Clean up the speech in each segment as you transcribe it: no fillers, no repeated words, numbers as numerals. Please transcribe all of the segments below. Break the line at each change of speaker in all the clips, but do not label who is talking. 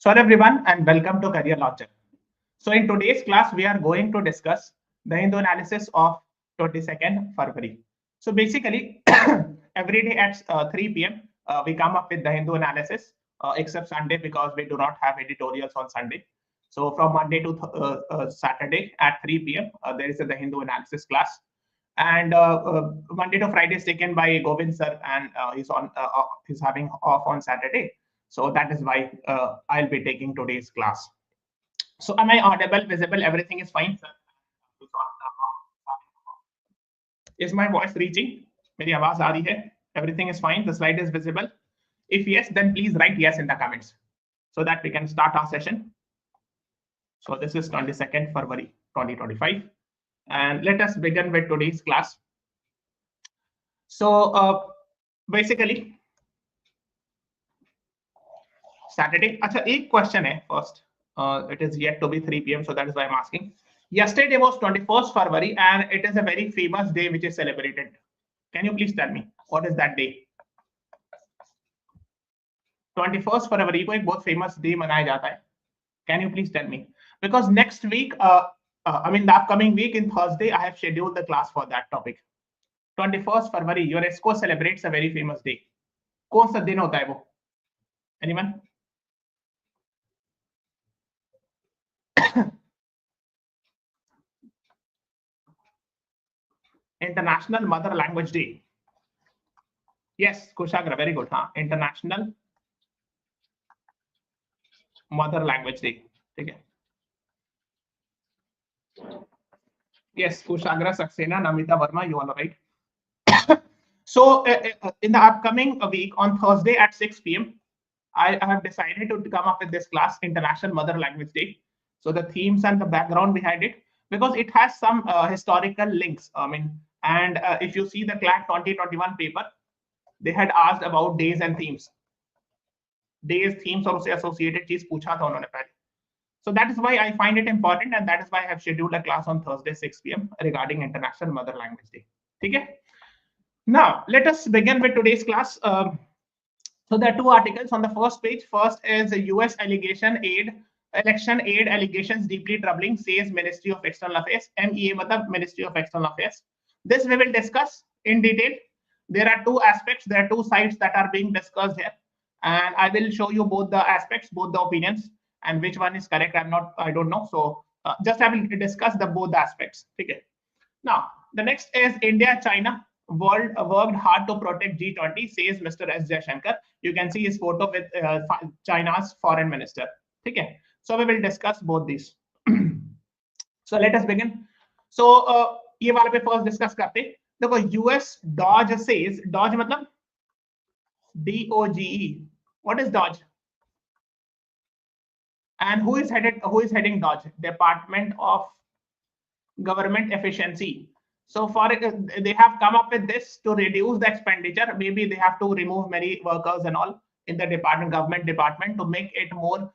So hello everyone and welcome to Career Launcher. So in today's class, we are going to discuss the Hindu analysis of 22nd February. So basically, every day at 3 p.m., we come up with the Hindu analysis, except Sunday because we do not have editorials on Sunday. So from Monday to Saturday at 3 p.m., there is the Hindu analysis class. And Monday to Friday is taken by Govind sir, and he's having off on Saturday. So that is why I'll be taking today's class. So am I audible, visible? Everything is fine, sir? Is my voice reaching? मेरी आवाज आ रही है? Everything is fine. The slide is visible. If yes, then please write yes in the comments so that we can start our session. So this is 22nd February 2025. And let us begin with today's class. So basically, Saturday. अच्छा, एक question है first. It is yet to be 3 p.m. So that is why I'm asking. Yesterday was 21st February and it is a very famous day which is celebrated. Can you please tell me what is that day? 21st February को एक बहुत famous day मनाया जाता है. Can you please tell me? Because next week, I mean the upcoming week in Thursday, I have scheduled the class for that topic. 21st February, UNESCO celebrates a very famous day. कौन सा दिन होता है वो? Anyone? International Mother Language Day. Yes, Kushagra, very good. हाँ, International Mother Language Day. ठीक है. Yes, Kushagra, Saxena, Namita Verma, you all are right. So in the upcoming week on Thursday at 6 p.m., I have decided to come up with this class, International Mother Language Day. So the themes and the background behind it, because it has some historical links. I mean, and if you see the CLAT 2021 paper, they had asked about days and themes. Days, themes और उससे associated चीज पूछा था उन्होंने पहले. So that is why I find it important, and that is why I have scheduled a class on Thursday 6 p.m. regarding International Mother Language Day. ठीक है? Now let us begin with today's class. So there are two articles on the first page. First is the U.S. election aid allegations deeply troubling, says Ministry of External Affairs. MEA मतलब Ministry of External Affairs. This we will discuss in detail. There are two aspects. There are two sides that are being discussed here, and I will show you both the aspects, both the opinions, and which one is correct. I don't know. So just I will discuss the both aspects. Okay. Now the next is India, China. World worked hard to protect G20, says Mr. S. Jaishankar. You can see his photo with China's foreign minister. Okay. So we will discuss both these. So let us begin. So ये वाले पे first discuss करते. देखो, US Doge says, Doge मतलब DOGE. What is Doge? And who is heading Doge? Department of Government Efficiency. So for it, they have come up with this to reduce the expenditure. Maybe they have to remove many workers and all in the government department to make it more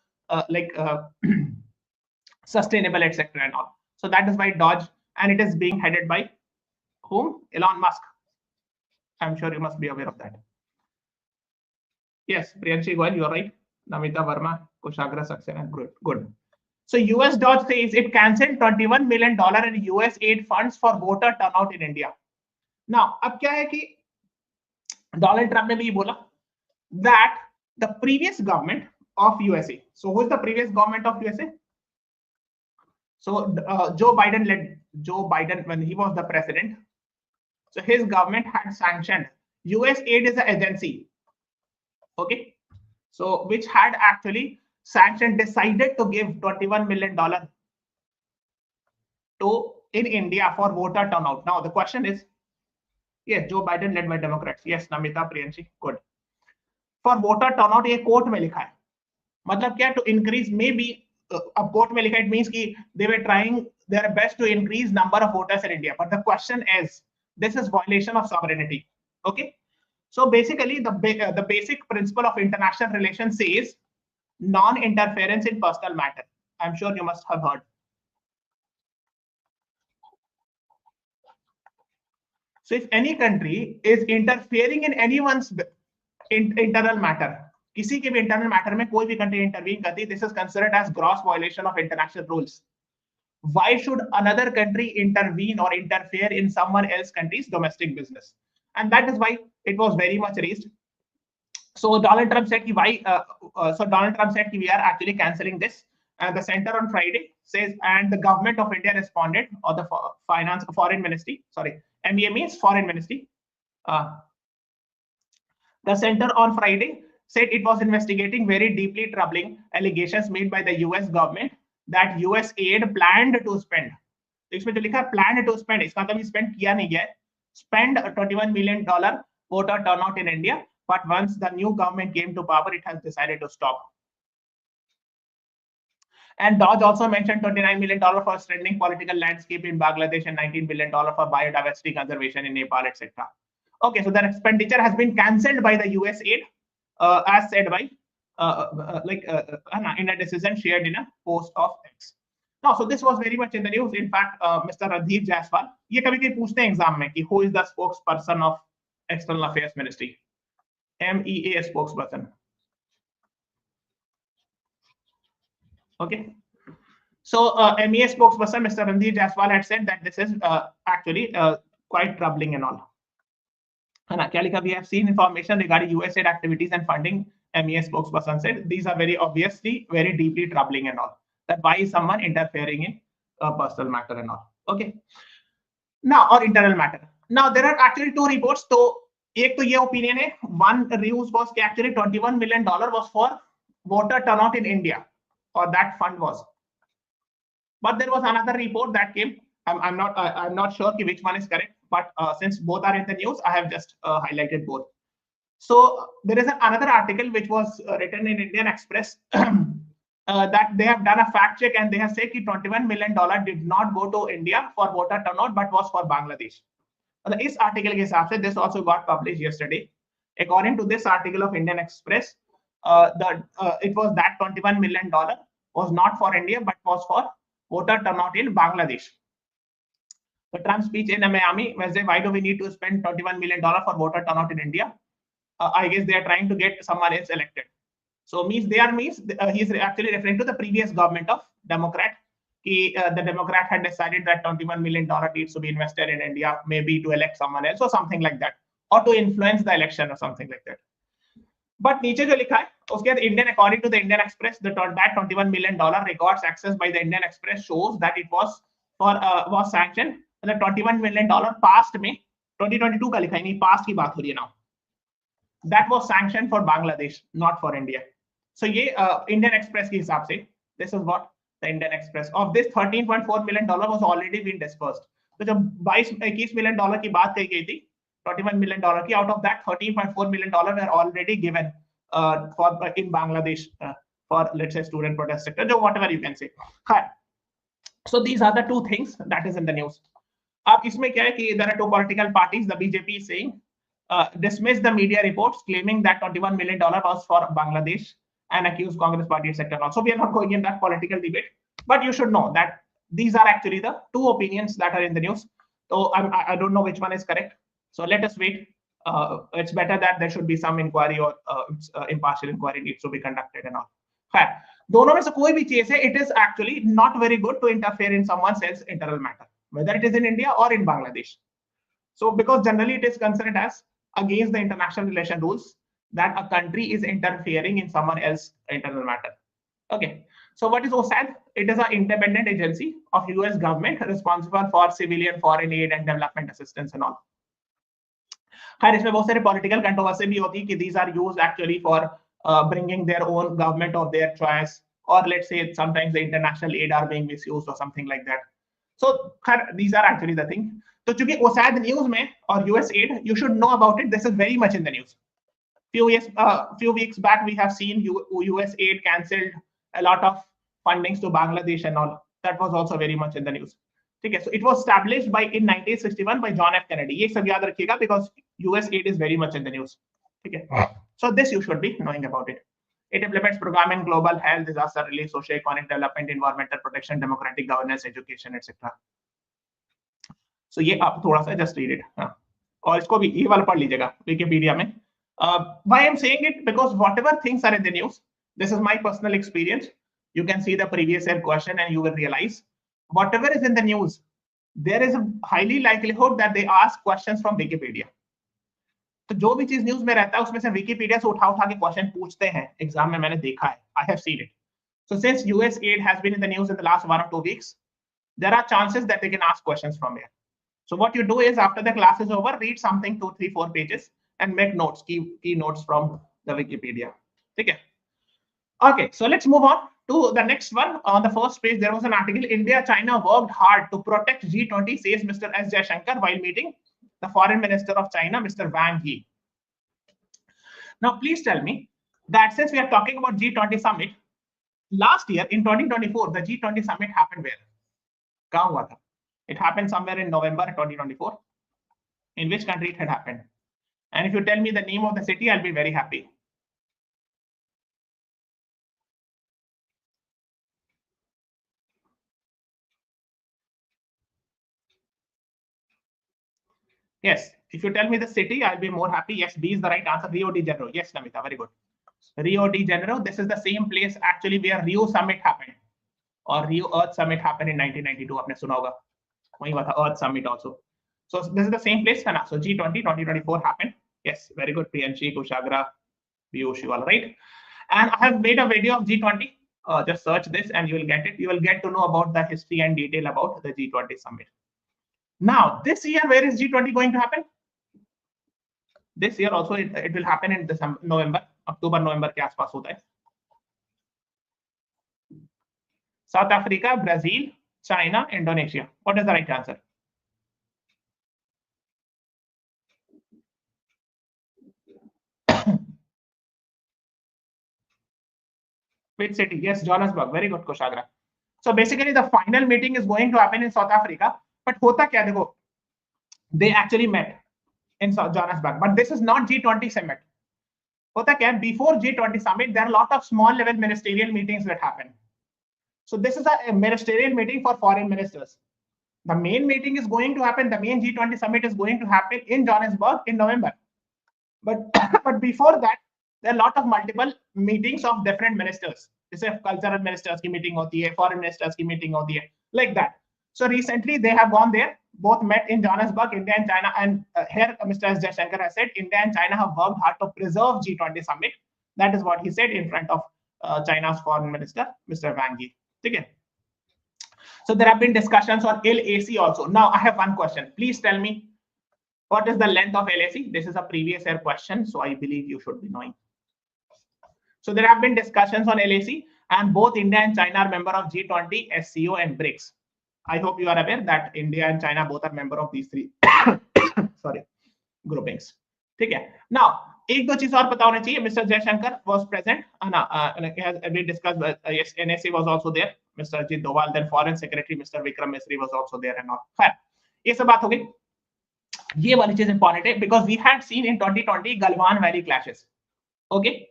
sustainable, etc. and all. So that is why Doge, and it is being headed by whom? Elon Musk. I'm sure you must be aware of that. Yes, Priyanshi Goyal, you're right. Namita Verma, Kushagra Saxena, good. So US Doge says it cancelled $21 million in US aid funds for voter turnout in India. Now, अब क्या है कि Donald Trump ने भी बोला that the previous government of USA. So who is the previous government of USA? So Joe Biden when he was the president. So his government had sanctioned. US aid is an agency. Okay. So which had actually decided to give $21 million in India for voter turnout. Now the question is, yes, Joe Biden led by Democrats. Yes, Namita, Priyanshi, good. For voter turnout, ये court में लिखा है. मतलब क्या? To increase, maybe अब court में लिखा, it means कि they were trying their best to increase number of voters in India. But the question is, this is violation of sovereignty. Okay. So basically, the basic principle of international relations says non-interference in personal matter. I'm sure you must have heard. So if any country is interfering in anyone's internal matter, किसी के भी internal matter में कोई भी country intervene करती, this is considered as gross violation of international rules. Why should another country intervene or interfere in someone else's country's domestic business? And that is why it was very much raised. So Donald Trump said, we are actually canceling this. And the center on Friday says, and the government of India responded, or the foreign ministry, sorry, MEA means foreign ministry. The center on Friday said it was investigating very deeply troubling allegations made by the US government that US aid planned to spend. तो इसमें जो लिखा है planned to spend, इसका मतलब spend किया नहीं गया है. Spend $21 million voter turnout in India, but once the new government came to power, it has decided to stop. And Dodge also mentioned $29 million for strengthening political landscape in Bangladesh and $19 billion for biodiversity conservation in Nepal, etc. Okay, so the expenditure has been cancelled by the US aid, as said by in a decision shared in a post of X. Now, so this was very much in the news. In fact, Mr. Randeep Jaiswal, ये कभी कभी पूछते हैं exam में कि who is the spokesperson of External Affairs Ministry? MEA spokesperson. Okay. So MEA spokesperson Mr. Randeep Jaiswal had said that this is actually quite troubling and all. We have seen information regarding USAID activities and funding. MEA spokesperson said these are very obviously very deeply troubling and all. That why is someone interfering in personal matter and all. Okay. Now, or internal matter. Now there are actually two reports. So एक तो ये opinion है. One news was कि actually $21 million was for voter turnout in India, or that fund was. But there was another report that came. I'm not sure which one is correct, but since both are in the news, I have just highlighted both. So there is another article which was written in Indian Express that they have done a fact check and they have said that $21 million did not go to India for voter turnout, but was for Bangladesh. This article के हिसाब से, this also got published yesterday. According to this article of Indian Express, it was that $21 million was not for India, but was for voter turnout in Bangladesh. The Trump speech in Miami, why do we need to spend $21 million for voter turnout in India? I guess they are trying to get someone else elected. So he's actually referring to the previous government of Democrat. The Democrat had decided that $21 million needs to be invested in India, maybe to elect someone else or something like that, or to influence the election or something like that. But नीचे जो लिखा है उसके बाद Indian, according to the Indian Express, that $21 million records accessed by the Indian Express shows that it was was sanctioned. The $21 million past में 2022 का लिखा है, नहीं past की बात हो रही है now. That was sanctioned for Bangladesh, not for India. So ये Indian Express के हिसाब से, this is what the Indian Express. Of this $13.4 million was already been dispersed. तो जब 21 million की बात कही गई थी, $21 million की, out of that $13.4 million were already given for in Bangladesh for, let's say, student protest sector, whatever you can say. So these are the two things that is in the news. अब इसमें क्या है कि there are two political parties. The BJP is saying dismiss the media reports claiming that $21 million was for Bangladesh and accuse Congress party etc. Also, we are not going in that political debate, but you should know that these are actually the two opinions that are in the news. So I don't know which one is correct. So let us wait. It's better that there should be some inquiry or impartial inquiry needs to be conducted and all. दोनों में से कोई भी चीज है, it is actually not very good to interfere in someone else's internal matter, whether it is in India or in Bangladesh. So because generally it is considered as against the international relation rules that a country is interfering in someone else's internal matter. Okay. So what is OSAD? It is an independent agency of US government responsible for civilian foreign aid and development assistance and all. इसमें बहुत सारे political controversy भी होती है कि these are used actually for bringing their own government of their choice, or let's say sometimes the international aid are being misused or something like that. So these are actually the thing. So चूंकि OSAD news में और US aid, you should know about it. This is very much in the news. Few weeks back we have seen US aid cancelled a lot of fundings to Bangladesh and all. That was also very much in the news. Okay, so it was established in 1961 by John F. Kennedy. ये सब याद रखिएगा because US aid is very much in the news. Okay, so this you should be knowing about it. It implements program in global health, disaster relief, socio-economic development, environmental protection, democratic governance, education, etc. So ये आप थोड़ा सा just read it. और इसको भी ये वाला पढ़ लीजिएगा विकिपीडिया में. Why I'm saying it? Because whatever things are in the news, this is my personal experience. You can see the previous year question and you will realize whatever is in the news, there is a highly likelihood that they ask questions from Wikipedia. तो जो भी चीज news में रहता है उसमें से Wikipedia से उठा उठा के क्वेश्चन पूछते हैं एग्जाम में, मैंने देखा है, I have seen it. So since US aid has been in the news in the last 1 or 2 weeks, there are chances that they can ask questions from here. So what you do is after the class is over, read something 2, 3, 4 pages and make notes, key notes from the Wikipedia. Okay. Okay, so let's move on to the next one. On the first page, there was an article, India, China worked hard to protect G20, says Mr. S. Jaishankar while meeting the foreign minister of China, Mr. Wang Yi. Now, please tell me that since we are talking about G20 summit, last year in 2024, the G20 summit happened where? कहाँ हुआ था? It happened somewhere in November 2024. In which country it had happened? And if you tell me the name of the city, I'll be very happy. Yes, if you tell me the city, I'll be more happy. Yes, B is the right answer. Rio de Janeiro. Yes, Namita, very good. Rio de Janeiro. This is the same place actually where Rio Summit happened, or Rio Earth Summit happened in 1992. आपने सुना होगा. वहीं हुआ था Earth Summit also. So this is the same place, है ना? So G20 2024 happened. Yes, very good. Priyanshi, Kushagra, Piyush, you all right. And I have made a video of G20. Just search this and you will get it. You will get to know about the history and detail about the G20 summit. Now, this year, where is G20 going to happen? This year also, it will happen in December, November, October, November के आसपास होता है. South Africa, Brazil, China, Indonesia. What is the right answer? Which city? Yes, Johannesburg. Very good, Kushagra. So basically, the final meeting is going to happen in South Africa. But होता क्या देखो, they actually met in Johannesburg. But this is not G20 summit. होता क्या, before G20 summit, there are a lot of small level ministerial meetings that happen. So this is a ministerial meeting for foreign ministers. The main meeting is going to happen. The main G20 summit is going to happen in Johannesburg in November. But before that, there are a lot of multiple meetings of different ministers. जैसे cultural ministers की meeting होती है, foreign ministers की meeting होती है, like that. So recently they have gone there, both met in Johannesburg, India and China. And here Mr. S. Jaishankar has said India and China have worked hard to preserve G20 summit. That is what he said in front of China's foreign minister, Mr. Wang Yi. Okay. So there have been discussions on LAC also. Now I have one question. Please tell me, what is the length of LAC? This is a previous year question, so I believe you should be knowing. So there have been discussions on LAC, and both India and China are member of G20, SCO, and BRICS. I hope you are aware that India and China both are member of these three sorry groupings. ठीक है. Now एक दो चीज और पता होना चाहिए. Mr. Jaishankar was present. We discussed. Yes, NSA was also there. Mr. Ajit Doval, then Foreign Secretary Mr. Vikram Misri was also there and all. खैर ये सब बात हो गई. ये वाली चीज इंपॉर्टेंट है because we had seen in 2020 Galwan Valley clashes. Okay.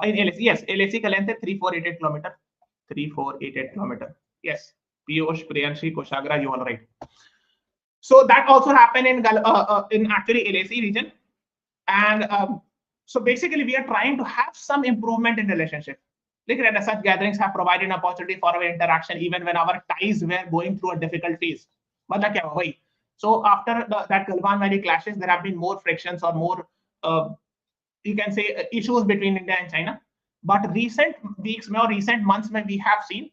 In LAC, yes, LAC का length है 3488 kilometer. 3488 kilometer. Yes. Piyush, Priyanshi, Kushagra, you all right. So that also happened in actually LAC region, and so basically we are trying to have some improvement in relationship. Like such gatherings have provided an opportunity for our interaction even when our ties were going through a difficult phase. मतलब क्या हुआ? So after that Galwan Valley clashes, there have been more frictions or more you can say issues between India and China. But recent weeks or recent months, we have seen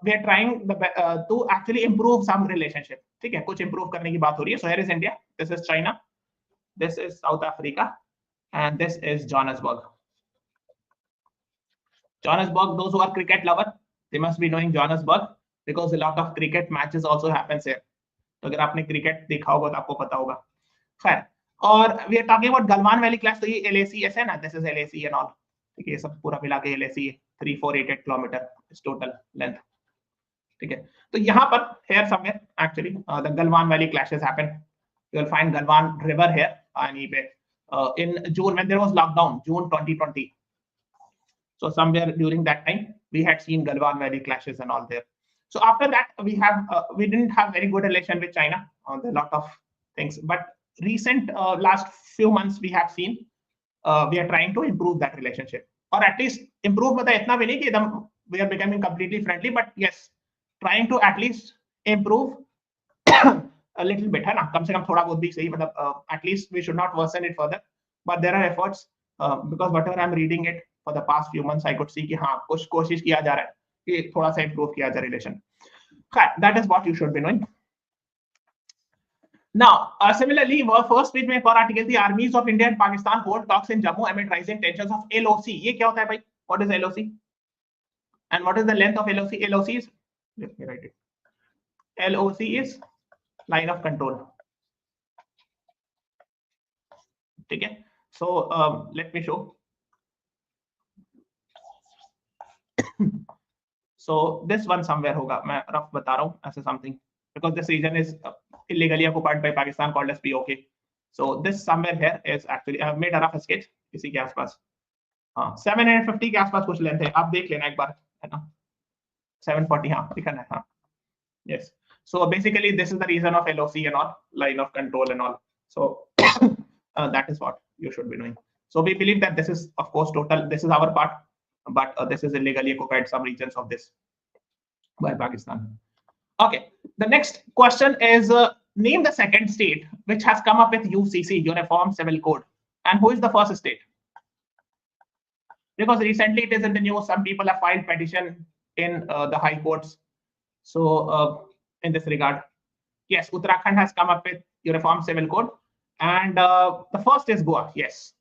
we are trying to actually improve some relationship. ठीक है, कुछ improve करने की बात हो रही है. So here is India, this is China, this is South Africa, and this is Johannesburg. Johannesburg, those who are cricket lover, they must be knowing Johannesburg because a lot of cricket matches also happens here. तो अगर आपने cricket देखा होगा तो आपको पता होगा. खैर, और we are talking about Galwan Valley clash. तो ये LAC ऐसे है ना, this is LAC and all. ठीक है, ये सब पूरा मिला के LAC 3488 kilometer is total length. ठीक है, तो यहाँ पर here somewhere actually the Galwan Valley clashes happen. You will find Galwan River here in June when there was lockdown, June 2020. So somewhere during that time we had seen Galwan Valley clashes and all there. So after that we didn't have very good relation with China on a lot of things. But recent last few months we have seen we are trying to improve that relationship, or at least improve मतलब इतना भी नहीं कि एकदम we are becoming completely friendly, but yes, trying to at least improve a little bit, है ना, कम से कम थोड़ा बहुत भी सही, मतलब at least we should not worsen it further, but there are efforts, because whatever I'm reading it for the past few months, I could see कि हाँ कुछ कोशिश किया जा रहा है कि थोड़ा सा improve किया जाए relation. That is what you should be knowing. Now, similarly, first page में एक और article थी, armies of India and Pakistan hold talks in Jammu amid rising tensions of LOC. ये क्या होता है भाई? What is LOC? And what is the length of LOC? LOC is, let me write it. LOC is line of control. ठीक है? So let me show. So this one somewhere होगा, मैं rough बता रहा हूँ ऐसे something, because this region is illegally occupied by Pakistan called as POK. So this somewhere here is actually I have made a rough sketch इसी के आसपास, 750 के आसपास कुछ लेंथ है, आप देख लेना एक बार, है ना, 740 हाँ दिखाना है, हाँ, yes. So basically this is the reason of LOC and all, line of control and all. So that is what you should be knowing. So we believe that this is of course total, this is our part, but this is illegally occupied some regions of this by Pakistan. Okay, the next question is name the second state which has come up with UCC, Uniform Civil Code, and who is the first state? Because recently it is in the news, some people have filed petition in the high courts. So in this regard, yes, Uttarakhand has come up with Uniform Civil Code, and the first is Goa. Yes,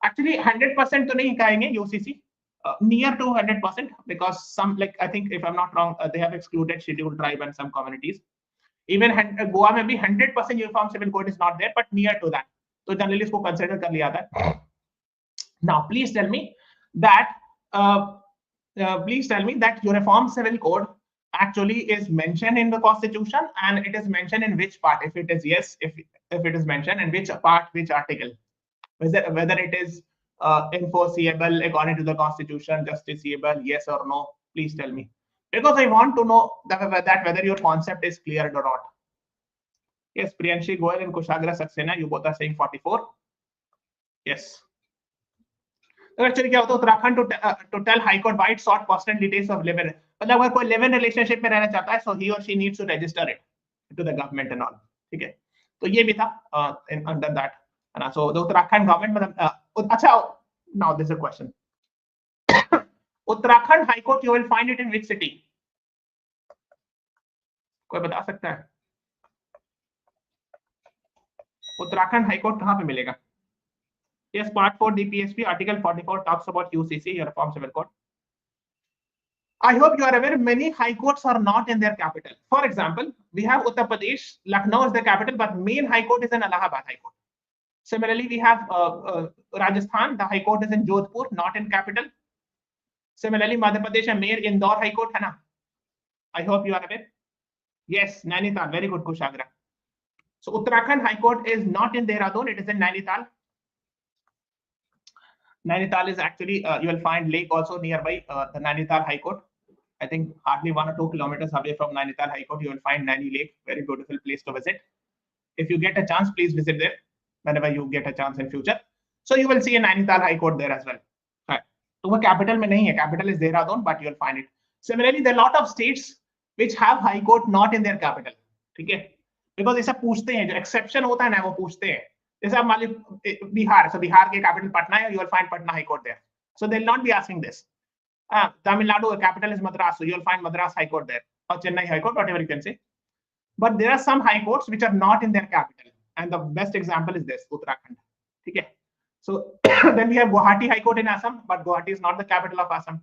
actually 100% to nahi kahenge UCC, near to 100%, because some, like I think if I'm not wrong, they have excluded scheduled tribe and some communities. Even Goa may be 100% Uniform Civil Code is not there, but near to that. So generally isko consider kar liya tha. Now please tell me that Uniform Civil Code actually is mentioned in the Constitution, and it is mentioned in which part? If it is yes, if it is mentioned in which part, which article, whether it is enforceable according to the Constitution, justiciable, yes or no, please tell me, because I want to know that whether your concept is clear or not. Yes, Priyanshi Goel and Kushagra Saxena, you both are saying 44. Yes. तो actually क्या होता है, Uttarakhand to tell High Court why it sought personal details of live-in, मतलब अगर कोई live-in relationship में रहना चाहता है, so he or she needs to register it to the government and all. ठीक है, तो ये भी था under that, है ना. So the Uttarakhand government, मतलब अच्छा, now this is a question. Uttarakhand High Court, you will find it in which city? कोई बता सकता है? उत्तराखंड हाई कोर्ट कहाँ पे मिलेगा? Yes, part 4 DPSP article 44 talks about UCC, Uniform Civil Code. I hope you are aware many high courts are not in their capital. For example, we have Uttar Pradesh, Lucknow is the capital, but main high court is in Allahabad High Court. Similarly, we have Rajasthan, the high court is in Jodhpur, not in capital. Similarly, Madhya Pradesh and main Indore High Court, hai na? I hope you are aware. Yes, Nainital, very good, Kushagra. So Uttarakhand High Court is not in Dehradun, it is in Nainital. Nainital is actually, you will find lake also nearby the Nainital High Court. I think hardly 1 or 2 kilometers away from Nainital High Court, you will find Naini Lake, very beautiful place to visit. If you get a chance, please visit there whenever you get a chance in future. So you will see a Nainital High Court there as well. Right. So the capital mein nahi hai, capital is Dehradun, but you will find it. Similarly, there are a lot of states which have High Court not in their capital. Okay? Because ऐसा पूछते हैं, जो exception होता है ना, वो पूछते हैं. जैसे आप मान लीजिए बिहार, so बिहार के capital पटना है, you will find Patna High Court there. So they will not be asking this. Tamil Nadu, capital is Madras, so you will find Madras High Court there, or Chennai High Court, whatever you can say. But there are some high courts which are not in their capital, and the best example is this, Uttarakhand. Okay. So then we have Guwahati High Court in Assam, but Guwahati is not the capital of Assam.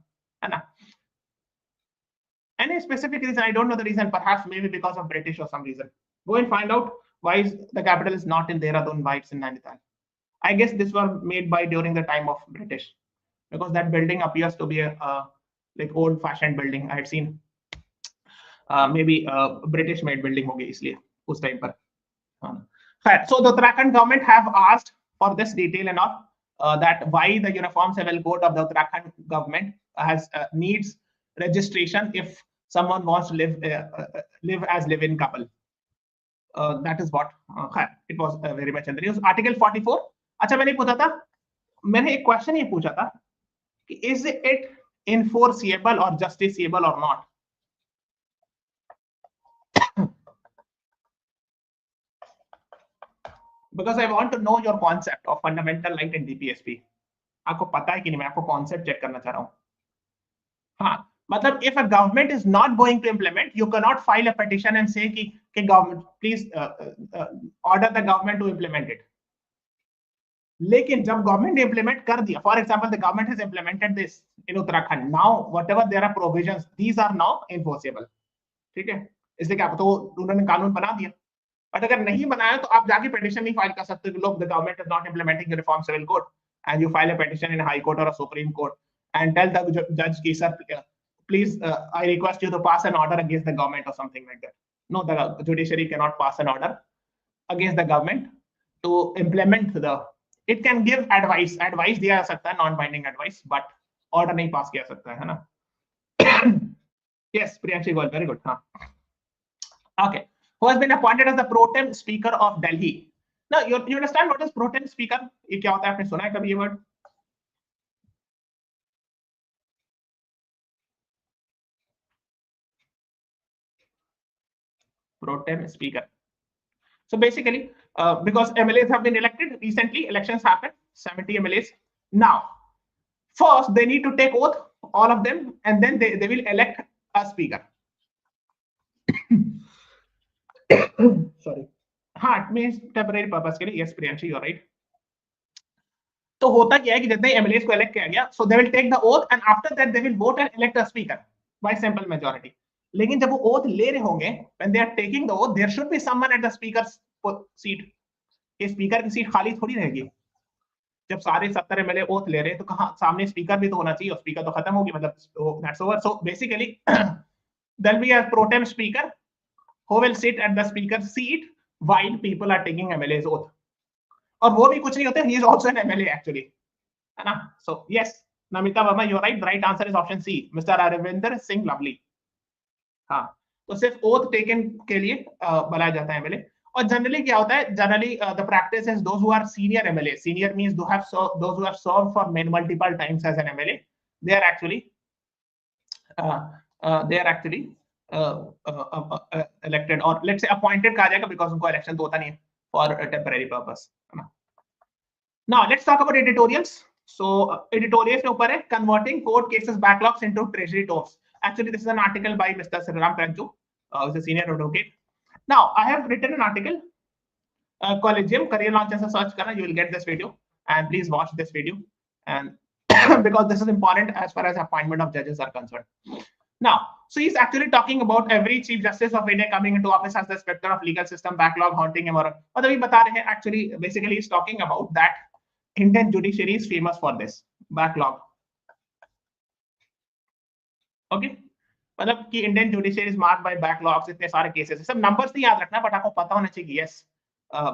Any specific reason? I don't know the reason. Perhaps maybe because of British or some reason. Go and find out why the capital is not in Dehradun, why it's in Nainital. I guess this was made by during the time of British, because that building appears to be a like old-fashioned building. I had seen maybe British-made building hogi isliye us time par. So the Uttarakhand government have asked for this detail and all, that why the Uniform Civil Code of the Uttarakhand government has needs registration if someone wants to live as live-in couple. That is what it was very much in the news. Article 44. अच्छा मैंने पूछा था मैंने एक question ये पूछा था कि is it enforceable or justiciable or not? Because I want to know your concept of fundamental right in DPSP. आपको पता है कि नहीं, मैं आपको कॉन्सेप्ट चेक करना चाह रहा हूँ. हाँ, मतलब if a government is not going to implement, you cannot file a petition and say कि government please order the government to implement it. लेकिन जब गवर्नमेंट ने इंप्लीमेंट कर दिया, for example the government has implemented this in Uttarakhand, now whatever there are provisions these are now enforceable. ठीक है, इसलिए क्या तो उन्होंने कानून बना दिया. बट अगर नहीं बनाया तो आप जाके पिटीशन नहीं फाइल कर सकते कि लोग the government is not implementing reform civil code, and you file a petition in high court और supreme court and tell the जज की sir please I request you to pass an order against the government और something like that. No, the judiciary can not pass an order against the government to implement the, it can give advice दिया जा सकता है, non binding advice, but order नहीं पास किया सकता है ना. yes, Priyanshi Goel, very good. Okay, who has been appointed as the pro tem speaker of Delhi? Now you understand what is pro tem speaker? ये क्या होता है, आपने सुना है कभी ये word? Pro tem speaker. So basically, because MLAs have been elected recently, elections happened, 70 MLAs. Now, first they need to take oath, all of them, and then they will elect a speaker. Sorry. हाँ, it means temporary purpose के लिए. Yes, Priyanshi, you're right. तो होता क्या है कि जितने MLAs को elect किया गया, so they will take the oath and after that they will vote and elect a speaker by simple majority. लेकिन जब वो ओथ ले रहे होंगे, when they are taking the oath, there should be someone at the speaker's seat. ये speaker की seat खाली थोड़ी रहेगी. जब सारे 70 MLA ओथ ले रहे हैं तो कहाँ सामने स्पीकर भी तो होना चाहिए, और स्पीकर तो खत्म होगी, मतलब that's over. So basically there'll be a pro tem speaker who will sit at the speaker's seat while people are taking MLA's oath. और वो भी कुछ नहीं होते, he is also an MLA actually, है ना. So yes, Namita Verma, you're right. The right answer is option C, Mr. Aravinder Singh Lovely. हाँ, तो सिर्फ ओथ टेकन के लिए बनाया जाता है एमएलए. और जनरली क्या होता है, generally the practice is those who are senior MLA, senior means those who have served for multiple times as an MLA, they are actually elected, or let's say appointed कहा जाएगा, because उनको election तो होता नहीं है, for a temporary purpose. Now let's talk about editorials. So editorials के ऊपर है converting court cases backlogs into treasury tomes. Actually, this is an article by Mr. Sriram Pranchu, who's a senior advocate. Now, I have written an article, Collegium Career Launches, search karna, you will get this video, and please watch this video, and because this is important as far as appointment of judges are concerned. Now, so he's actually talking about every Chief Justice of India coming into office as the specter of legal system backlog haunting him, और मतलब ये बता रहे हैं, actually basically he's talking about that Indian judiciary is famous for this backlog. Okay, मतलब कि Indian judiciary is marked by backlogs, इतने सारे केसेस, सब नंबर्स नहीं याद रखना, बट आपको पता होना चाहिए. Yes,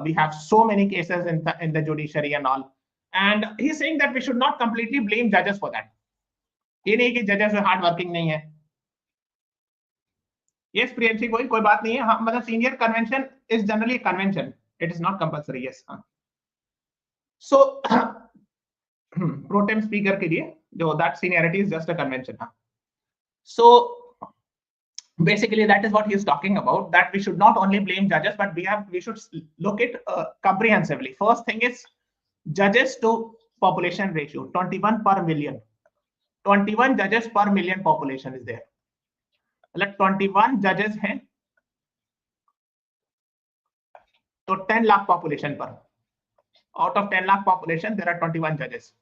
we have so many cases in the judiciary and all, and he is saying that we should not completely blame जजेस फॉर दैट. ये नहीं कि जजेस हार्ड वर्किंग नहीं है. यस प्रियंशी, कोई बात नहीं है. हाँ, मतलब senior convention is generally convention, it is not compulsory. Yes, हाँ. सो प्रो टेम स्पीकर के लिए जो that seniority is just a convention. हाँ. So basically that is what he is talking about, that we should not only blame judges, but we should look at comprehensively. First thing is judges to population ratio, 21 per million. 21 judges per million population is there. Like 21 judges हैं तो 10 lakh population पर, out of 10 lakh population there are 21 judges.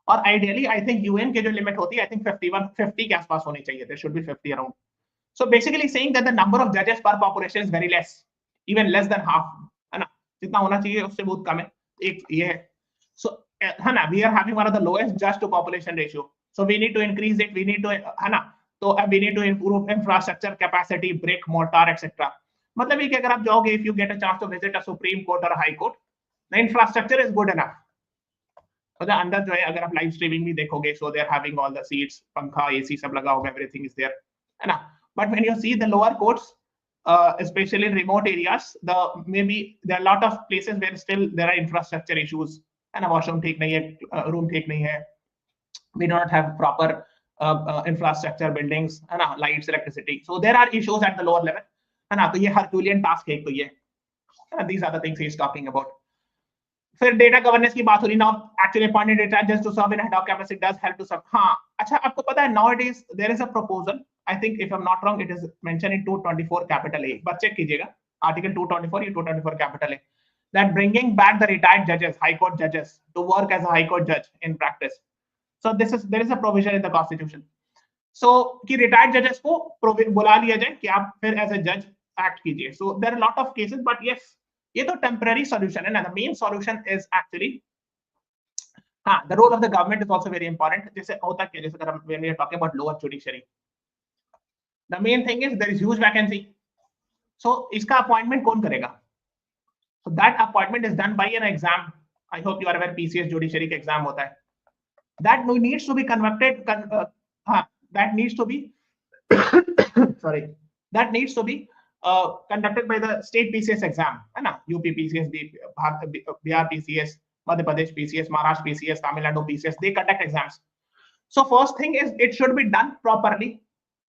और ideally I think UN के जो limit होती है, I think 50 के आसपास होनी चाहिए. There should be 50 around. So basically saying that the number of जजेस per population is very less, even less than half, है ना. जितना होना चाहिए उससे बहुत कम है. एक ये है. सो है ना, we are having one of the lowest जज to population ratio, so we need to increase it, we need to, है ना. तो we need to improve infrastructure capacity, brick mortar etcetera. मतलब ये कि अगर आप जाओगे, if you get a chance to visit a supreme court और high court, the infrastructure is good enough. मतलब अंदर जो है, अगर आप लाइव स्ट्रीमिंग भी देखोगे, so they are having all the seats, पंखा, एसी सब लगा होगा, एवरीथिंग इज देयर, है ना. But when you see the lower courts, especially in remote areas, maybe there are a lot of places where still there are infrastructure issues, है ना, washroom ठीक नहीं है, रूम ठीक नहीं है, we do not have proper infrastructure buildings, है ना, lights, electricity, so there are issues at the lower level, है ना, तो ये Herculean task है, तो ये है ना, these are the things he is talking about. फिर डेटा गवर्नेंस की बात हो रही, now actually appointed data just to serve in head of capacity does help to serve. हाँ, अच्छा आपको पता है now it is there is a proposal, I think if I am not wrong it is mention in 224 capital A, बस check कीजिएगा article 224 या 224 capital A, that bringing back the retired judges, high court judges, to work as a high court judge in practice. So there is a provision in the constitution. So कि retired judges को बुला लिया जाए कि आप फिर as a judge act कीजिए. So there are a lot of cases, but yes, ये तो टेम्पररी सॉल्यूशन है ना. The main solution is actually, हाँ, the role of the government is also very important. जैसे होता है, जैसे अगर हम when we are talking about lower judiciary, the main thing is there is huge vacancy. So इसका अपॉइंटमेंट कौन करेगा? So that appointment is done by an exam. I hope you are aware, PCS judiciary का exam होता है. That needs to be conducted, हाँ, that needs to be sorry, that needs to be conducted by the state PCS exam, है ना, UP PCS, Bihar PCS, Madhya Pradesh PCS, Maharashtra PCS, Tamil Nadu PCS, they conduct exams. So first thing is it should be done properly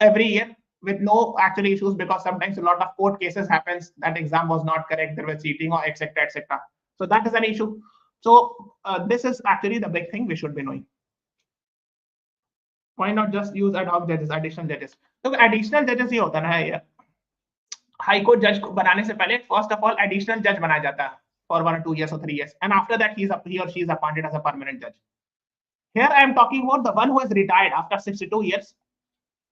every year with no actually issues, because sometimes a lot of court cases happens that exam was not correct, there was cheating or etc etc. So that is an issue. So this is actually the big thing we should be knowing. Why not just use ad hoc judges, additional judges? तो additional judges ये होता है ना, high court जज को बनाने से पहले फर्स्ट ऑफ ऑल एडिशनल जज बनाया जाता है for 1 or 2 years or 3 years, and after that he or she is appointed as a permanent judge. Here I am talking about the one who is retired after 62 years.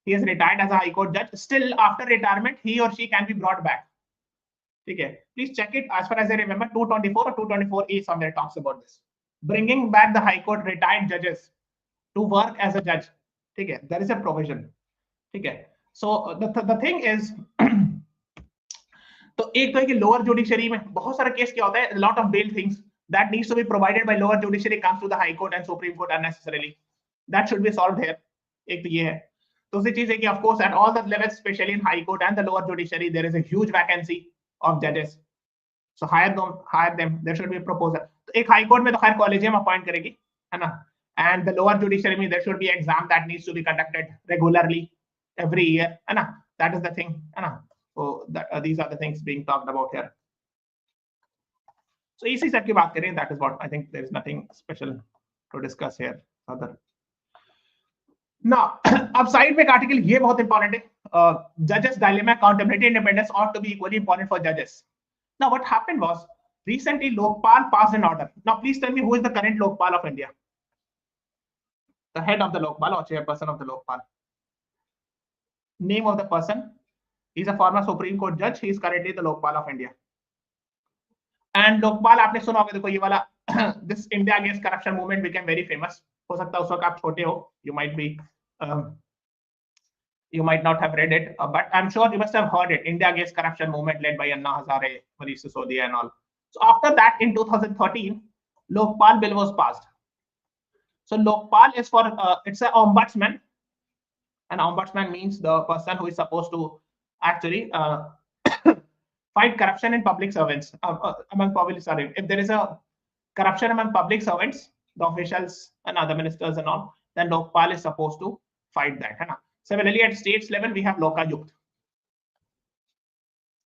He is retired as a high court judge. Still after retirement he or she can be brought back. ठीक है, please check it. As far as I remember, 224 or 224A somewhere talks about this, bringing back the high court retired judges to work as a judge. ठीक है, there is a provision. ठीक है, so the thing is तो एक तो है कि lower judiciary में बहुत सारा केस क्या होता है, lot of bail things that needs to be provided by lower judiciary comes to the high court and supreme court unnecessarily, that should be solved here. एक तो ये है. दूसरी चीज है कि of course at all the levels, specially in high court and the lower judiciary, there is a huge vacancy of जजेस. So hire them, there should be a proposal. तो एक हाई कोर्ट में तो खैर कॉलेजियम अपॉइंट करेगी, है ना, and the lower judiciary में there should be exam that needs to be conducted regularly every year, है ना, दैट इज द थिंग, है ना. So these are the things being talked about here. So इसी सब की बात करें, that is what I think. There is nothing special to discuss here further. Now, अब साइड में एक आर्टिकल ये बहुत इंपॉर्टेंट है, judges dilemma, accountability, independence ought to be equally important for judges. Now what happened was recently Lokpal passed an order. Now please tell me who is the current Lokpal of India, the head of the Lokpal or chairperson of the Lokpal. Name of the person. He's a former Supreme Court judge. He is currently the Lokpal of India. And Lokpal आपने सुना होगा, देखो ये वाला this India against corruption movement became very famous. हो सकता है उस वक्त आप छोटे हो, you might not have read it, but I'm sure you must have heard it. India against corruption movement led by Anna Hazare, Manish Sisodia and all. So after that in 2013, Lokpal bill was passed. So Lokpal is for it's an ombudsman. An ombudsman means the person who is supposed to actually fight corruption in public servants, among public servants. If there is a corruption among public servants, the officials and other ministers and all, then Lokpal is supposed to fight that, है ना. Similarly, at states level, we have Lokayukt.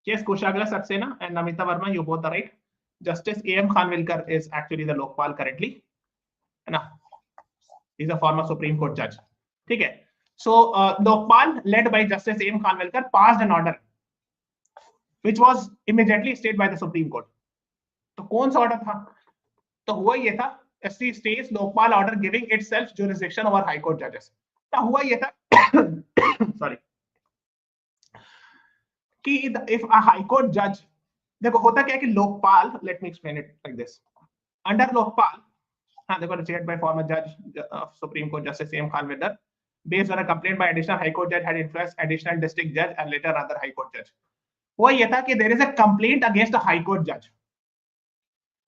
Yes, Kushagra Saxena and Namita Verma, you both are right. Justice A.M. Khanwilkar is actually the Lokpal currently, है ना. He's a former Supreme Court judge. ठीक है. So Lokpal, led by Justice A.M. Khanwilkar, passed an order which was immediately stayed by the Supreme Court. तो कौन सा order था? तो हुआ ये था, SC states Lokpal order giving itself jurisdiction over high court judges. तो हुआ ये था sorry, कि if a high court judge, देखो होता क्या है कि Lokpal, let me explain it like this. Under Lokpal, हाँ देखो, chaired by former judge of Supreme Court Justice A.M. Khanwilkar, based on a complaint by additional high court judge had influenced additional district judge and later other high court judge. वो ये था कि there is a complaint against a high court judge.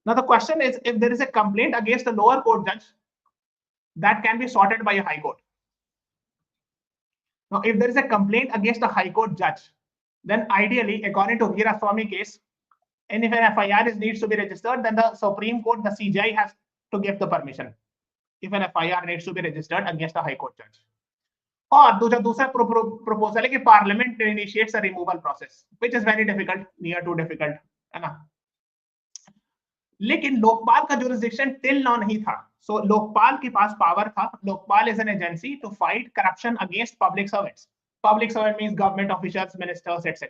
Now the question is, if there is a complaint against a lower court judge, that can be sorted by a high court. Now if there is a complaint against a high court judge, then ideally, according to Veeraswamy case, and if an FIR needs to be registered, then the Supreme Court, the CJI, has to give the permission if an FIR needs to be registered against a high court judge. और दूसरा proposal है कि parliament initiates a removal process, which is very difficult, near to difficult, है ना. लेकिन लोकपाल का jurisdiction till now नहीं था. So लोकपाल के पास power था. Lokpal is an agency to fight corruption against public servants. Public servant means government officials, ministers, etc.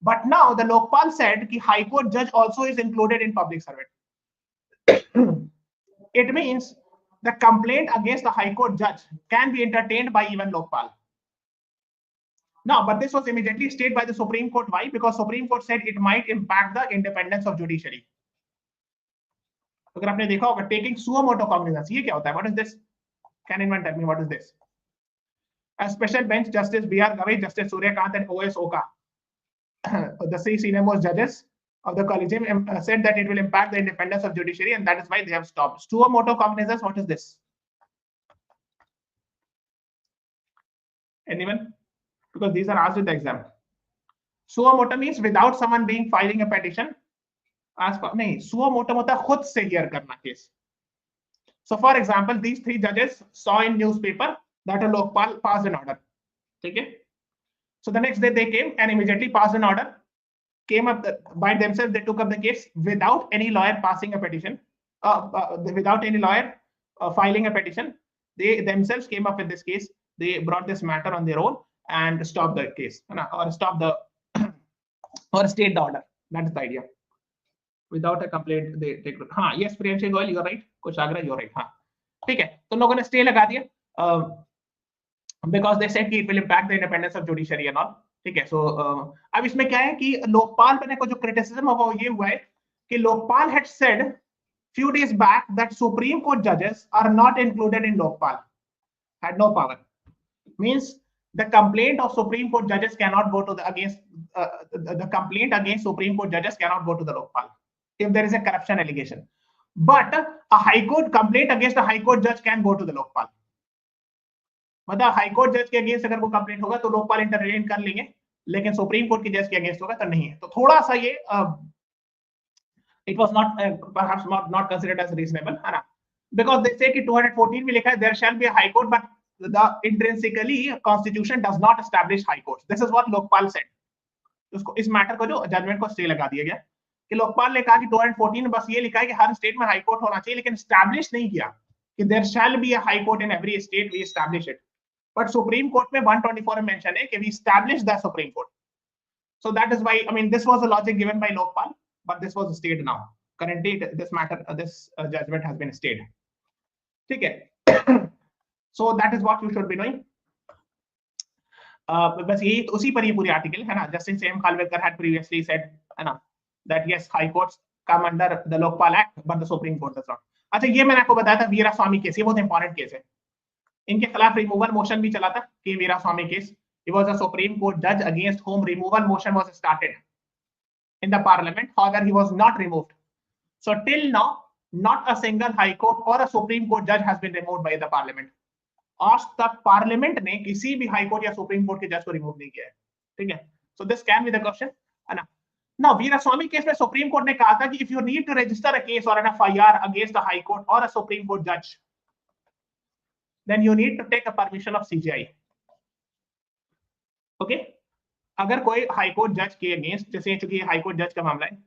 But now the Lokpal said कि High Court judge also is included in public servant. It means the complaint against the High Court judge can be entertained by even Lokpal. Now, but this was immediately stayed by the Supreme Court. Why? Because Supreme Court said it might impact the independence of judiciary. अगर आपने देखा होगा taking suo motu cognizance, ये क्या होता है? What is this? Can anyone tell me what is this? A special bench, Justice B.R. Gavi, Justice Suryakant, and O.S. Oka, the three senior most judges of the collegium, said that it will impact the independence of judiciary, and that is why they have stopped. Suo motu cognizance, what is this? Anyone? Because these are asked in the exam. Suo motu means without someone being filing a petition. As for nahi, suo motu hota khud se hear karna case. So, for example, these three judges saw in newspaper that a Lokpal passed an order. Okay. So the next day they came and immediately passed an order. Came up by themselves. They took up the case without any lawyer passing a petition. Without any lawyer filing a petition, they themselves came up with this case. They brought this matter on their own and stopped the case, or stop the or stayed the order. That is the idea. Without a complaint, they take. हाँ, yes, Priyanshi Goyal, you're right. Kushagra, you're right. हाँ, ठीक है. तो लोगों ने stay लगा दिया. Because they said कि it will impact the independence of judiciary and all. ठीक है. So अब इसमें क्या है कि लोकपाल पे को जो criticism है वो ये हुआ है कि Lokpal had said few days back that Supreme Court judges are not included in Lokpal, had no power. Means the complaint of Supreme Court judges cannot go to the against the complaint against Supreme Court judges cannot go to the Lokpal if there is a corruption allegation. But a High Court complaint against a High Court judge can go to the Lokpal. मतलब high court जज के against अगर वो complaint होगा तो Lokpal intervene कर लेंगे, लेकिन सुप्रीम कोर्ट के जज के अगेंस्ट होगा तो नहीं है. तो थोड़ा सा ये it was not perhaps not considered as reasonable, है ना, बिकॉज़ दे से कि 214 में लिखा है there shall be a high court but the intrinsically constitution does not establish high court. This is what Lokpal said. उसको इस मैटर को जो जजमेंट को स्टे लगा दिया गया कि लोकपाल ने कहा कि 214 में बस ये लिखा है कि हर स्टेट में हाई कोर्ट होना चाहिए, लेकिन एस्टैब्लिश नहीं किया कि there shall be a high court in every state, we establish it. But Supreme Court में 124 में mention है कि we established the Supreme Court. So that is why, I mean, this was a logic given by Lokpal, but this was stayed now. Currently, this matter, this judgment has been stayed. ठीक है. So that is what you should be knowing. बस यही उसी पर ये पूरी article है ना. Justice M. Khalwilkar had previously said, है ना, that yes, High Courts come under the Lokpal Act, but the Supreme Court does not. अच्छा, ये मैंने आपको बताया था वीरा स्वामी केस, ये बहुत इंपॉर्टेंट केस है. इनके खिलाफ रिमूवल मोशन भी चला था कि वीरा स्वामी case. He was a Supreme Court judge against whom removal motion was started in the parliament. However, he was not removed. So till now, not a single High Court or a Supreme Court judge has been removed by the parliament. आज तक parliament ने किसी भी high court या supreme court के जज को remove नहीं किया है. ठीक है. So this can be the question, है ना. Now, वीरा स्वामी केस में सुप्रीम कोर्ट ने कहा था कि if you need to register a case or an FIR against a High Court or a Supreme Court judge, then you need to take a permission of CJI. Okay? अगर कोई high court जज के against, जैसे चूंकि high court जज का मामला है,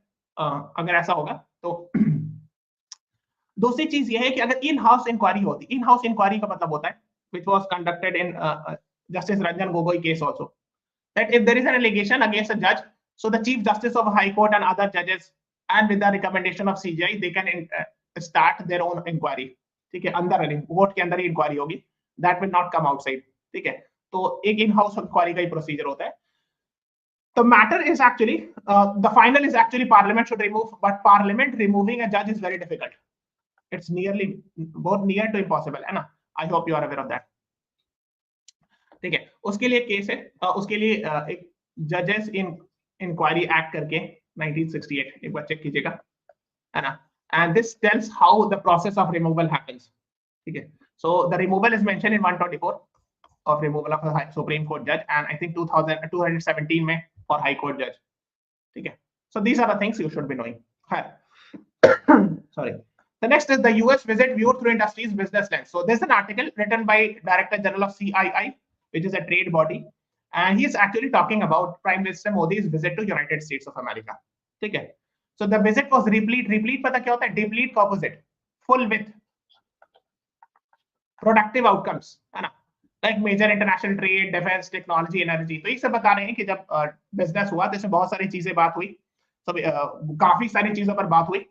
अगर ऐसा होगा तो दूसरी चीज ये है कि अगर इन हाउस इंक्वायरी होती, इन हाउस इंक्वायरी का मतलब होता है which was conducted in Justice Ranjan Gogoi case also, that if there is an allegation against a judge, so the Chief Justice of a High Court and other judges, and with the recommendation of CJI, they can start their own inquiry. ठीक है, अंदर vote के अंदर ही inquiry होगी. That will not come outside. ठीक है. तो एक इन हाउस इंक्वायरी का ही प्रोसीजर होता है. The matter is actually the final is actually parliament should remove, but parliament removing a judge is very difficult. It's nearly both near to impossible, है ना. I hope you are aware of that. ठीक है. उसके लिए case है, उसके लिए एक जजेस इन इंक्वायरी एक्ट करके 1968 एक बार चेक कीजिएगा, है ना. And this tells how the process of removal happens. Okay. So the removal is mentioned in 124 of removal of a Supreme Court judge, and I think 217 में for High Court judge. Okay. So these are the things you should be knowing. Sorry. The next is the US visit viewed through industry's business lens. So there's an article written by Director General of CII, which is a trade body, and he's actually talking about Prime Minister Modi's visit to United States of America. Okay. So the visit was replete पता क्या होता है? Deplete का opposite, full with productive outcomes, है ना? Like major international trade, defense, technology, energy. तो ये सब बता रहे हैं कि जब बिजनेस हुआ तो इसमें बहुत सारी चीजें बात हुई, सब काफी सारी चीजों पर बात हुई,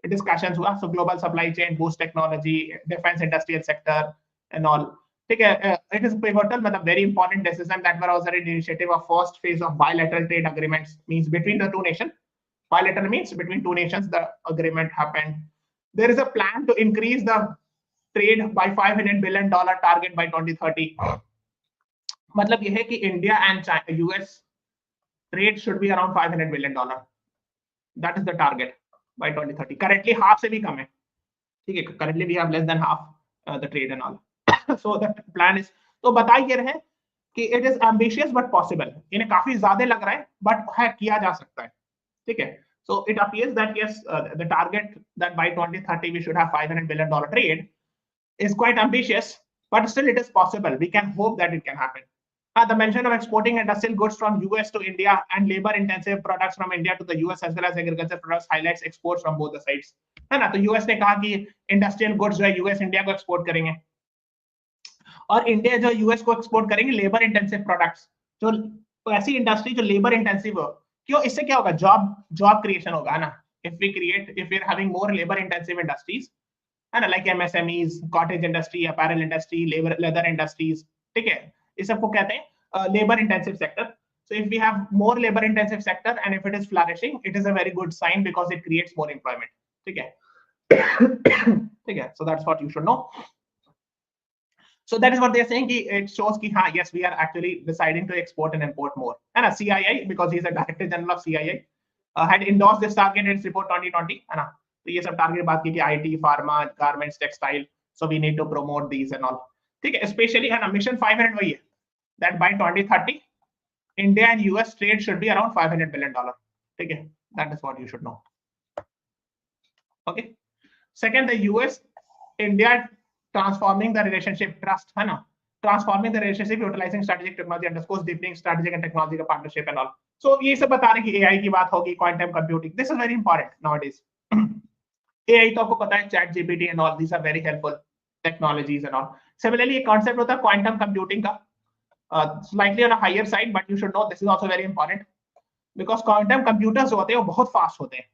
डिस्कशंस हुआ. So global supply chain, boost technology, defense industrial sector and all. ठीक है, it is pivotal, मतलब very important decision that was an initiative of first phase of bilateral trade agreements, means between the two nations. Bilateral means between two nations the agreement happened. There is a plan to increase the trade by $500 billion target by 2030. मतलब ये है कि India and US trade should be around $500 billion. That is the target by 2030. Currently half से भी कम है, ठीक है. Currently we have less than half the trade and all. So the plan is, तो बता ये रहे कि it is ambitious but possible. इन्हें काफी ज्यादा लग रहा है but है, किया जा सकता है, ठीक है. So it appears that yes, the target that by 2030 we should have $500 billion trade is quite ambitious, but still it is possible. We can hope that it can happen. The mention of exporting industrial goods from US to India and labor-intensive products from India to the US as well as agriculture products highlights exports from both the sides. है ना? तो US ने कहा कि industrial goods जो है US India को export करेंगे, और इंडिया जो यूएस को एक्सपोर्ट करेंगे लेबर इंटेंसिव प्रोडक्ट्स, जो ऐसी इंडस्ट्री जो लेबर इंटेंसिव हो. क्यों? इससे क्या होगा? जॉब क्रिएशन होगा ना. If we are having more labour intensive industries, है ना, like MSMEs, cottage industry, apparel industry, leather industries, ठीक है, इस सबको कहते हैं labour intensive sector. So if we have more labor intensive sector and if it is flourishing, it is a very good sign because it creates more employment. ठीक है. So that's what you should know. So that is what they are saying. It shows कि हाँ, yes, we are actually deciding to export and import more. है ना? CII, because he is a Director General of CII, had endorsed this target in its report 2020. है ना? तो ये सब target बात की कि IT, pharma, garments, textile. So we need to promote these and all. ठीक है. Especially है ना, Mission 500 वही है, that by 2030 India and US trade should be around $500 billion. ठीक है. That is what you should know. Okay. Second, the US India transforming the relationship, trust, है ना, transforming the relationship, utilizing strategic technology, underscores deepening strategic and technological partnership and all. So ये सब बता रहे हैं कि AI की बात होगी, quantum computing. This is very important nowadays. AI तो आपको पता है, chat GPT and all, these are very helpful technologies and all. Similarly, एक concept होता है quantum computing का, slightly on a higher side, but you should know this is also very important because quantum computers जो होते हैं वो बहुत fast होते हैं,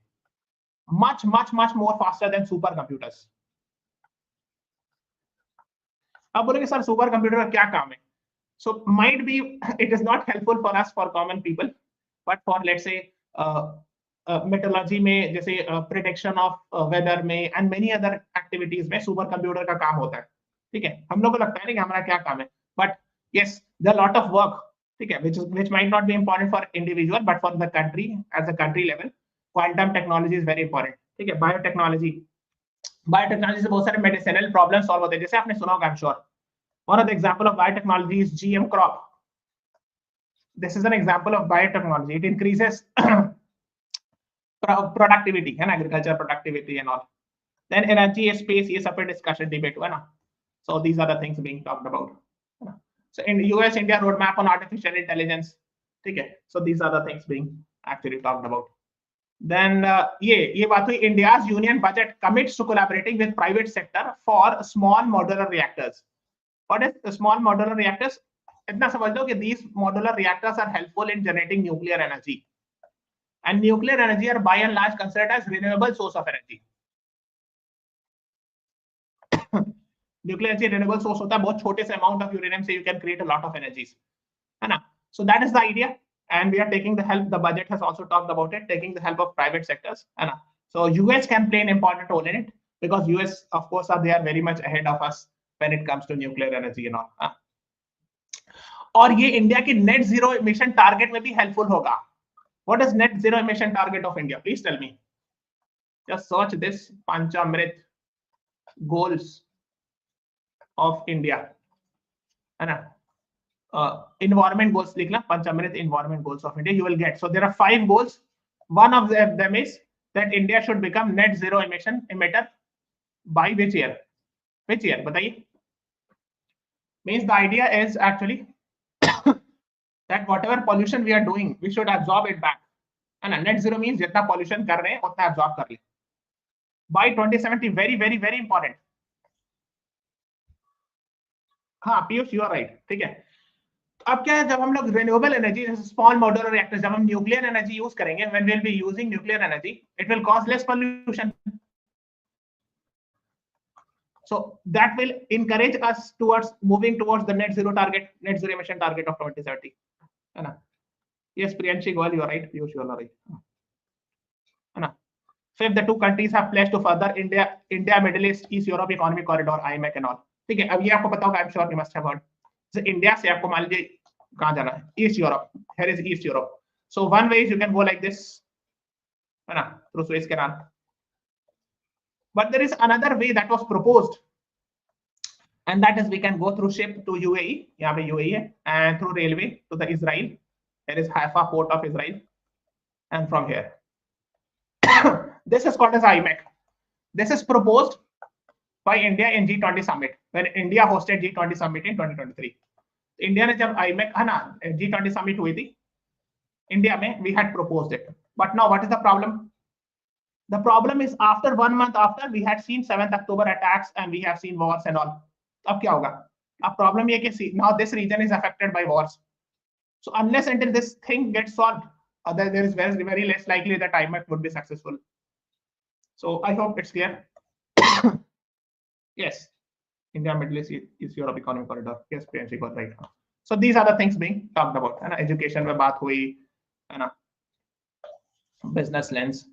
much more faster than super computers. अब बोलेंगे सर सुपर कंप्यूटर का क्या काम है? So might be it is not helpful for us, for common people, but for let's say metrology में, जैसे प्रेडिक्शन ऑफ वेदर में एंड मेनी अदर एक्टिविटीज में सुपर कंप्यूटर का काम होता है. ठीक है, हम लोग को लगता है ना कि हमारा क्या काम है, but yes there lot of work, ठीक है, which might not be important for individual but for the country, as a country level quantum technology is very important. ठीक है, बायोटेक्नोलॉजी से बहुत सारे मेडिसिनल प्रॉब्लम सॉल्व होते हैं, जैसे आपने सुना होगा, I am sure. One of the example of biotechnology is GM crop. This is an example of biotechnology. It increases productivity, है ना, agriculture productivity and all. Then energy, space, ये सब पे discussion debate हुआ ना. So these are the things being talked about. So in US India roadmap on artificial intelligence, ठीक है. So these are the things being actually talked about. Then ये बात हुई, India's union budget commits to collaborating with private sector for small modular reactors. What is small modular reactors? इतना समझ लो कि these modular reactors are helpful in generating nuclear energy, and nuclear energy are by and large considered as renewable source of energy. Nuclear energy renewable source होता है, बहुत छोटे से amount of uranium से you can create a lot of energies, है ना. So that is the idea, and we are taking the help. The budget has also talked about it, taking the help of private sectors, है ना. So US can play an important role in it because US of course they are very much ahead of us when it comes to nuclear energy and all. और ये India की net zero emission target में भी helpful होगा. What is net zero emission target of India? Please tell me. Just search this Panchamrit goals of India, है ना. Environment goals लिखना, Panchamrit environment goals of India. You will get. So there are 5 goals. One of them is that India should become net zero emission emitter by which year? Which year? बताइए. Means the idea is actually that whatever pollution we are doing, we should absorb it back. And net zero means जितना pollution कर रहे हैं उतना absorb कर ले. By 2070, very very very important. हाँ Piyush, you are right. ठीक है. अब क्या है, जब हम लोग रिन्यूएबल एनर्जी जैसे स्मॉल मॉड्यूलर रिएक्टर्स, जब हम न्यूक्लियर एनर्जी यूज करेंगे, when we will be using nuclear energy, it will cause less pollution. So that will encourage us towards moving towards the net zero target, net zero emission target of 2070. Yes, Priyanshi Goel, you are right. Piyush, you are right. Fifth, the two countries have pledged to further India, Middle East, East Europe Economic Corridor, IMEC and all. ठीक है. अब ये आपको पता होगा, I'm sure you must have heard. So India से आपको मान लीजिए कहाँ जाना है? East Europe. Here is East Europe. So one way is you can go like this, है ना, through Suez Canal. But there is another way that was proposed, and that is we can go through ship to UAE. यहाँ पे UAE है, and through railway to the Israel. There is Haifa port of Israel, and from here. This is called as IMEC. This is proposed by India in G20 summit, when India hosted G20 summit in 2023. India ने जब IMEC है ना G20 summit हुई थी, India में we had proposed it. But now what is the problem? The problem is after 1 month after we had seen 7th October attacks and we have seen wars and all. अब क्या होगा? अब problem ये कि now this region is affected by wars. So unless until this thing gets solved, there is very, very less likely that IMEC would be successful. So I hope it's clear. Yes, India, Middle East, East Europe Economic Corridor. Yes, Priyanshi got right. So these are the things being talked about. है ना, education में बात हुई, है ना, business lens.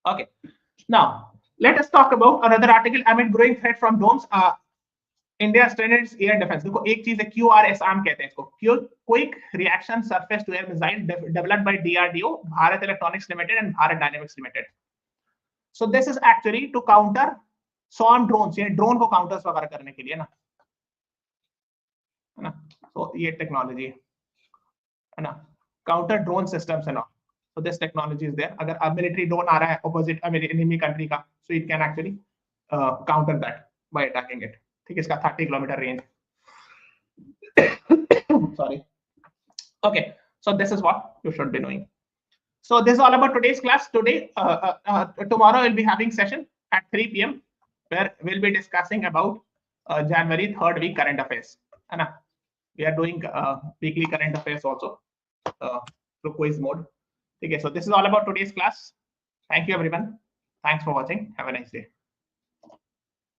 Okay. Now let us talk about another article amid growing threat from drones. India strengthens air defense. देखो एक चीज है QRS आम कहते हैं इसको, Quick Reaction Surface to Air Missile, developed by DRDO, Bharat Electronics Limited and Bharat Dynamics Limited. So this is actually to counter swarm drones, ये drone को काउंटर्स वगैरह करने के लिए ना, है ना. So ये टेक्नोलॉजी है ना, काउंटर ड्रोन सिस्टम्स है ना. So this technology is there. अगर अब मिलिट्री ड्रोन आ रहा है opposite enemy country का, so it can actually counter that by attacking it. ठीक है, इसका 30 kilometre range. Sorry. Okay, so this is what you should be knowing. So this is all about today's class. Today, tomorrow we'll be having session at 3 p.m. where we'll be discussing about January 3rd week current affairs. And we are doing weekly current affairs also through quiz mode. Okay, so this is all about today's class. Thank you everyone. Thanks for watching. Have a nice day.